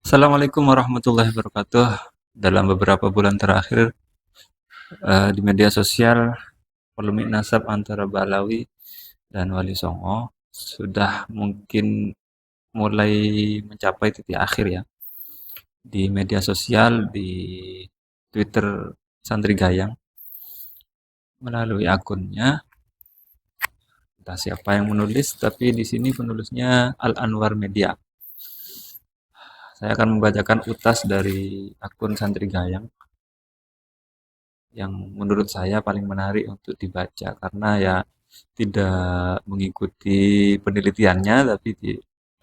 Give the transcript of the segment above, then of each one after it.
Assalamualaikum warahmatullahi wabarakatuh. Dalam beberapa bulan terakhir di media sosial, polemik nasab antara Ba'alawi dan Wali Songo sudah mungkin mulai mencapai titik akhir ya. Di media sosial, di Twitter Santri Gayang melalui akunnya, entah siapa yang menulis, tapi di sini penulisnya Al Anwar Media. Saya akan membacakan utas dari akun Santri Gayang yang menurut saya paling menarik untuk dibaca karena ya tidak mengikuti penelitiannya tapi di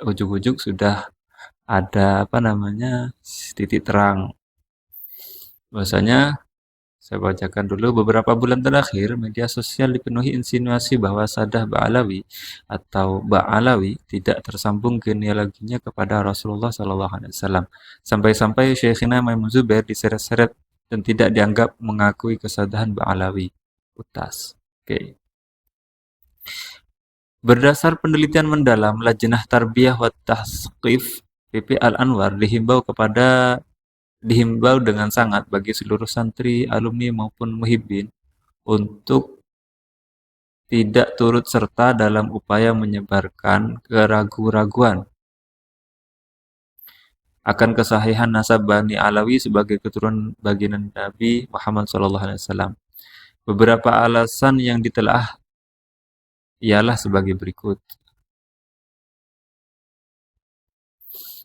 ujung-ujung sudah ada apa namanya titik terang. Bahwasanya saya bacakan dulu beberapa bulan terakhir media sosial dipenuhi insinuasi bahwa Sadah Ba'alawi atau Ba'alawi tidak tersambung genealoginya kepada Rasulullah SAW. Sampai-sampai Syekhina Maimun Zubair diseret-seret dan tidak dianggap mengakui kesadahan Ba'alawi. Utas. Oke. Berdasar penelitian mendalam Lajnah Tarbiyah wa Tahqiq PP Al-Anwar dihimbau dengan sangat bagi seluruh santri, alumni maupun muhibbin untuk tidak turut serta dalam upaya menyebarkan keraguan-raguan akan kesahihan nasab Bani Alawi sebagai keturunan baginda Nabi Muhammad SAW. Beberapa alasan yang ditelaah ialah sebagai berikut.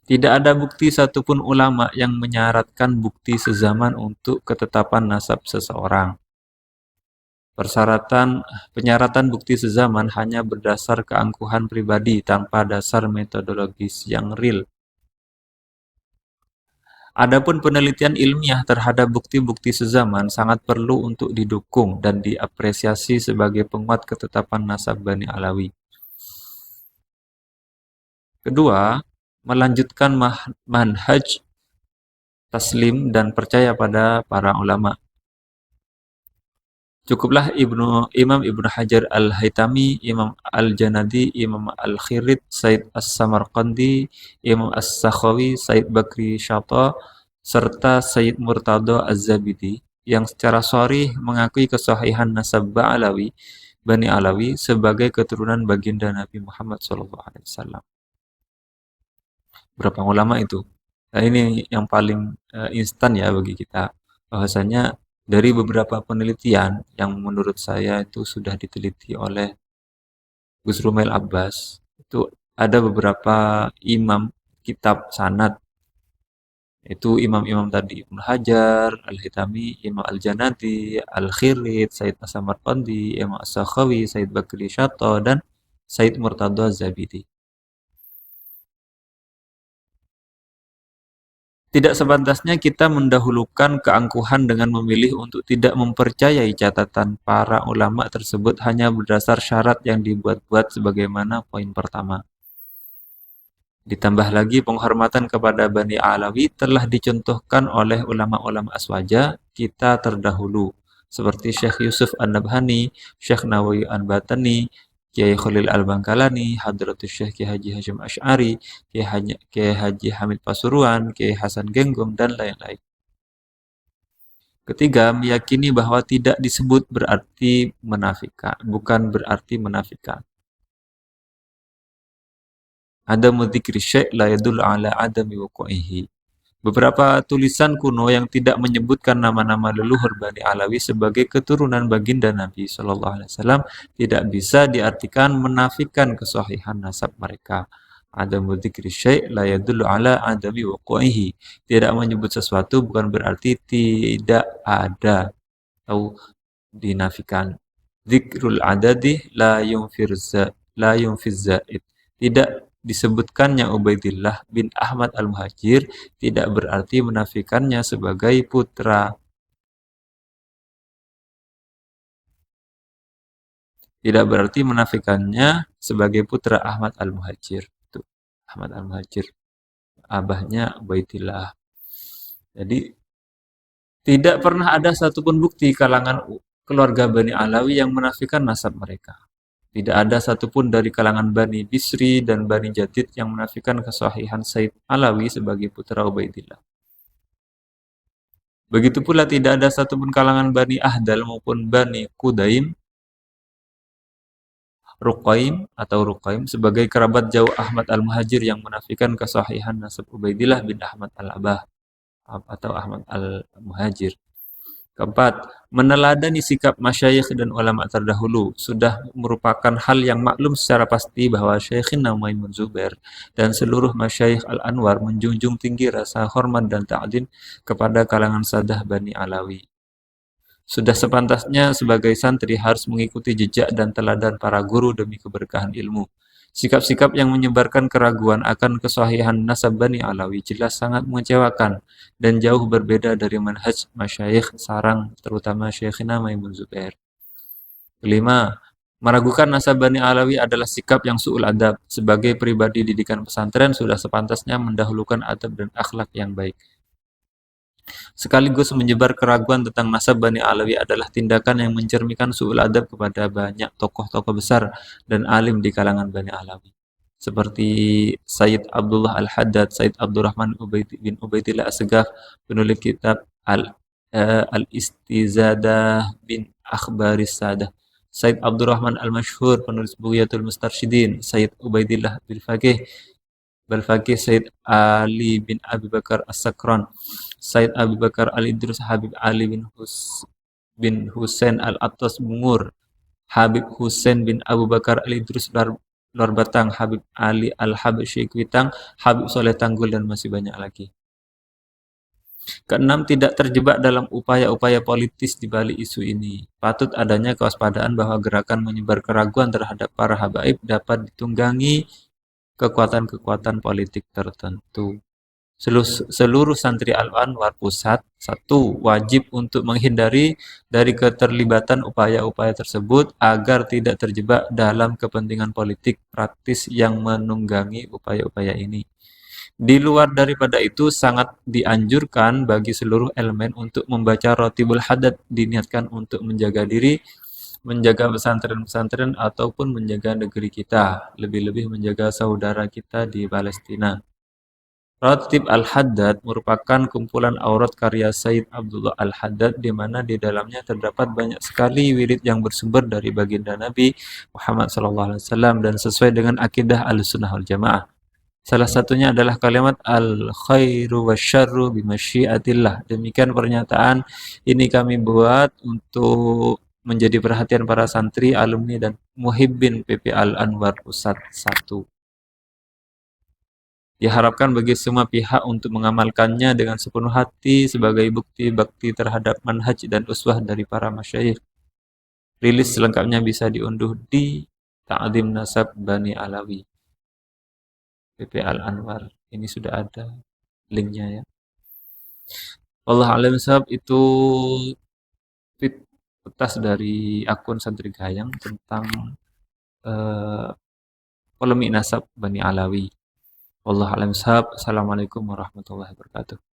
Tidak ada bukti satupun ulama yang menyaratkan bukti sezaman untuk ketetapan nasab seseorang. Penyaratan bukti sezaman hanya berdasar keangkuhan pribadi tanpa dasar metodologis yang real. Adapun penelitian ilmiah terhadap bukti-bukti sezaman sangat perlu untuk didukung dan diapresiasi sebagai penguat ketetapan nasab Bani Alawi. Kedua, melanjutkan manhaj taslim dan percaya pada para ulama. Cukuplah Imam Ibnu Hajar Al-Haytami, Imam Al-Janadi, Imam Al-Khirid, Said As-Samarqandi, Imam As-Sakhawi, Said Bakri Syata, serta Said Murtado Az-Zabidi yang secara sharih mengakui kesahihan nasab Bani Alawi sebagai keturunan baginda Nabi Muhammad SAW. Berapa ulama itu? Nah, ini yang paling instan ya bagi kita. Bahwasanya dari beberapa penelitian yang menurut saya itu sudah diteliti oleh Gus Rumail Abbas, itu ada beberapa imam kitab sanad, itu imam-imam tadi Ibnu Hajar, Al-Hitami, Imam Al-Janati, Al-Khirid, Said As-Samarqandi, Imam As-Sakhawi, Said Bakri Syato, dan Said Murtado Az-Zabidi. Tidak sepantasnya kita mendahulukan keangkuhan dengan memilih untuk tidak mempercayai catatan para ulama tersebut hanya berdasar syarat yang dibuat-buat sebagaimana poin pertama. Ditambah lagi penghormatan kepada Bani Alawi telah dicontohkan oleh ulama-ulama aswaja kita terdahulu, seperti Syekh Yusuf An-Nabhani, Syekh Nawawi An-Batani, Kiai Khalil Al-Bangkalani, Hadratus Syekh Kiai Haji Hashim Asy'ari, Kiai Haji Hamid Pasuruan, Kiai Hasan Genggong, dan lain-lain. Ketiga, meyakini bahwa tidak disebut berarti menafikan, bukan berarti menafikan. Adamu dzikri syai' la yadullu ala adami wuqu'ihi. Beberapa tulisan kuno yang tidak menyebutkan nama-nama leluhur Bani Alawi sebagai keturunan baginda Nabi Shallallahu Alaihi Wasallam tidak bisa diartikan menafikan kesahihan nasab mereka. Adamu dzikri syai' la yadullu ala adami wuqu'ihi. Tidak menyebut sesuatu bukan berarti tidak ada atau dinafikan. Dzikrul adadi la yunfiz zaid. Tidak disebutkannya Ubaidillah bin Ahmad Al-Muhajir tidak berarti menafikannya sebagai putra. Tidak berarti menafikannya sebagai putra Ahmad Al-Muhajir. Itu Ahmad Al-Muhajir, abahnya Ubaidillah. Jadi tidak pernah ada satupun bukti kalangan keluarga Bani Alawi yang menafikan nasab mereka. Tidak ada satupun dari kalangan Bani Bisri dan Bani Jadid yang menafikan kesahihan Said Alawi sebagai putra Ubaidillah. Begitu pula tidak ada satupun kalangan Bani Ahdal maupun Bani Qudaim, Ruqaim sebagai kerabat jauh Ahmad Al-Muhajir yang menafikan kesahihan nasab Ubaidillah bin Ahmad Al-Abah atau Ahmad Al-Muhajir. Keempat, meneladani sikap masyayikh dan ulama terdahulu sudah merupakan hal yang maklum secara pasti bahwa Syekhina Maimun Zubair dan seluruh masyayikh Al-Anwar menjunjung tinggi rasa hormat dan ta'zim kepada kalangan sadah Bani Alawi. Sudah sepantasnya sebagai santri harus mengikuti jejak dan teladan para guru demi keberkahan ilmu. Sikap-sikap yang menyebarkan keraguan akan kesahihan nasab Bani Alawi jelas sangat mengecewakan dan jauh berbeda dari manhaj masyayikh sarang, terutama Syekhina Maimun Zubair. Kelima, meragukan nasab Bani Alawi adalah sikap yang su'ul adab. Sebagai pribadi didikan pesantren sudah sepantasnya mendahulukan adab dan akhlak yang baik. Sekaligus menyebar keraguan tentang nasab Bani Alawi adalah tindakan yang mencerminkan su'ul adab kepada banyak tokoh-tokoh besar dan alim di kalangan Bani Alawi. Seperti Sayyid Abdullah Al-Haddad, Sayyid Abdurrahman bin Ubaidillah As-Segaf, penulis kitab Al-Istizadah bin Akhbaris Sadah, Sayyid Abdurrahman Al-Mashhur, penulis Bughyatul Mustarsyidin, Sayyid Ubaidillah bin Faqih, Sayyid Ali bin Abi Bakar As-Sakran, Said Abu Bakar Al-Idrus, Habib Ali bin Husain Al-Attas Bungur, Habib Husain bin Abu Bakar Al-Idrus Lor Batang, Habib Ali Al-Habsyi Kuitang, Habib Soleh Tanggul, dan masih banyak lagi. Keenam, tidak terjebak dalam upaya-upaya politis di balik isu ini. Patut adanya kewaspadaan bahwa gerakan menyebar keraguan terhadap para habaib dapat ditunggangi kekuatan-kekuatan politik tertentu. Seluruh santri Al-Anwar Pusat, satu, wajib untuk menghindari dari keterlibatan upaya-upaya tersebut agar tidak terjebak dalam kepentingan politik praktis yang menunggangi upaya-upaya ini. Di luar daripada itu, sangat dianjurkan bagi seluruh elemen untuk membaca Rotibul Haddad, diniatkan untuk menjaga diri, menjaga pesantren-pesantren, ataupun menjaga negeri kita, lebih-lebih menjaga saudara kita di Palestina. Ratib Al-Haddad merupakan kumpulan aurat karya Sayyid Abdullah Al-Haddad di mana di dalamnya terdapat banyak sekali wirid yang bersumber dari baginda Nabi Muhammad SAW dan sesuai dengan akidah Ahlussunnah wal Jamaah. Salah satunya adalah kalimat al-khairu wasyarru bimasyiatillah. Demikian pernyataan ini kami buat untuk menjadi perhatian para santri, alumni, dan muhibbin PP Al-Anwar Pusat 1. Diharapkan bagi semua pihak untuk mengamalkannya dengan sepenuh hati sebagai bukti bakti terhadap manhaj dan uswah dari para masyayikh. Rilis selengkapnya bisa diunduh di Ta'zim Nasab Bani Alawi, PP Al-Anwar. Ini sudah ada linknya ya. Allah alam sahab, itu tweet petas dari akun Santri Gayang tentang polemik nasab Bani Alawi. Wallahu a'lam bishawab. Assalamualaikum warahmatullahi wabarakatuh.